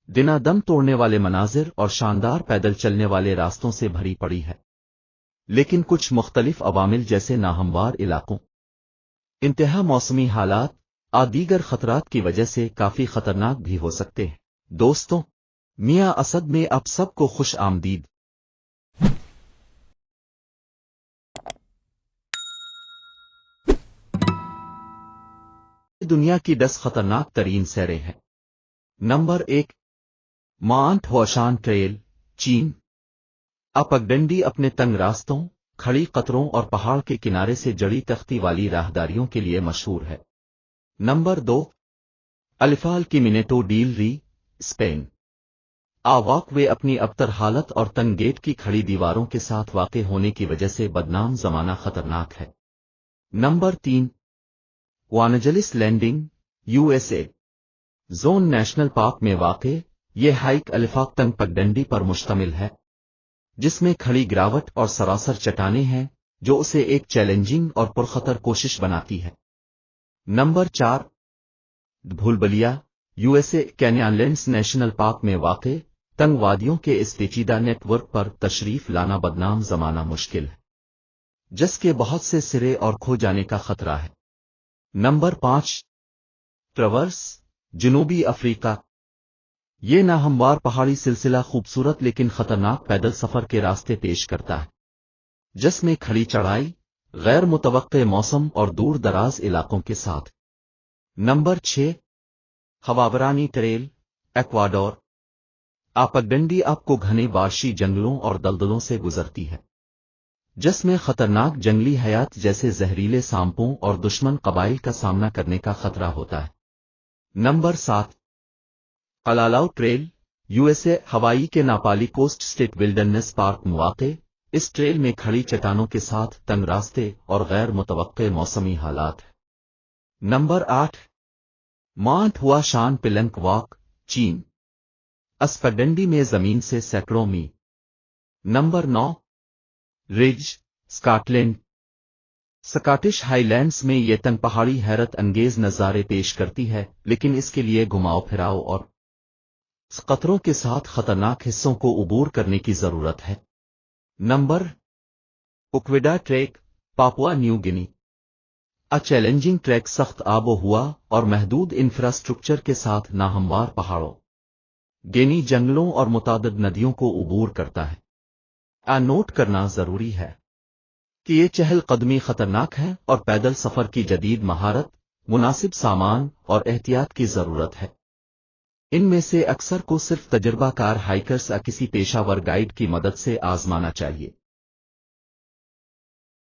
दिना दम तोड़ने वाले मनाजिर और शानदार पैदल चलने वाले रास्तों से भरी पड़ी है, लेकिन कुछ मुख्तलिफ अवामिल जैसे नाहमवार इलाकों, इंतहा मौसमी हालात और दीगर खतरात की वजह से काफी खतरनाक भी हो सकते हैं। दोस्तों, मियां असद में आप सबको खुश आमदीद। दुनिया की 10 खतरनाक तरीन सैरें हैं। नंबर 1, माउंट हुआशान ट्रेल, चीन। पगडंडी अपने तंग रास्तों, खड़ी कतरों और पहाड़ के किनारे से जड़ी तख्ती वाली राहदारियों के लिए मशहूर है। नंबर 2, अल्फाल की मिनेटो डील री, स्पेन। वॉकवे अपनी अबतर हालत और तंग गेट की खड़ी दीवारों के साथ वाक़े होने की वजह से बदनाम ज़माना खतरनाक है। Number 3, Angels landing, USA. Zion national park में वाक़े ये हाइक अल्फाक तंग पगडंडी पर मुश्तमिल है, जिसमें खड़ी गिरावट और सरासर चट्टानें हैं, जो उसे एक चैलेंजिंग और पुरखतर कोशिश बनाती है। नंबर 4, भूलबलिया, यूएसए। कैन्यनलैंड्स नेशनल पार्क में वाक़े तंग वादियों के इस पेचीदा नेटवर्क पर तशरीफ लाना बदनाम ज़माना मुश्किल है, जिसके बहुत से सिरे और खो जाने का खतरा है। नंबर 5, ट्रवर्स, जनूबी अफ्रीका। ये नाहमवार पहाड़ी सिलसिला खूबसूरत लेकिन खतरनाक पैदल सफर के रास्ते पेश करता है, जिसमें खड़ी चढ़ाई, गैर मुतवक्के मौसम और दूर दराज इलाकों के साथ। नंबर 6, हवावरानी ट्रेल, एक्वाडोर। पगडंडी आपको घने बार्शी जंगलों और दलदलों से गुजरती है, जिसमें खतरनाक जंगली हयात जैसे जहरीले सांपों और दुश्मन कबाइल का सामना करने का खतरा होता है। Number 7, Kalalau trail, USA. Hawaii के Napali coast state wilderness park में वाक़े इस ट्रेल में खड़ी चट्टानों के साथ तंग रास्ते और गैर मुतवक्के मौसमी हालात है। Number 8, mount Huashan plank walk, चीन। पगडंडी में जमीन से सैकड़ों मील। Number 9, ridge, Scotland. Scottish Highlands में ये तंग पहाड़ी हैरत अंगेज नज़ारे पेश करती है, लेकिन इसके लिए घुमाव फिराव और खतरों के साथ खतरनाक हिस्सों को उबूर करने की जरूरत है। नंबर, उक्विडा track, Papua New Guinea. Challenging track सख्त आबो हुआ और महदूद इंफ्रास्ट्रक्चर के साथ नाहमवार पहाड़ों, गेनी जंगलों और मुतादिद नदियों को उबूर करता है। नोट करना जरूरी है कि ये चहलकदमी खतरनाक है और पैदल सफर की जदीद महारत, मुनासिब सामान और एहतियात की जरूरत है। इनमें से अक्सर को सिर्फ तजुर्बाकार हाइकर्स या किसी पेशावर गाइड की मदद से आजमाना चाहिए।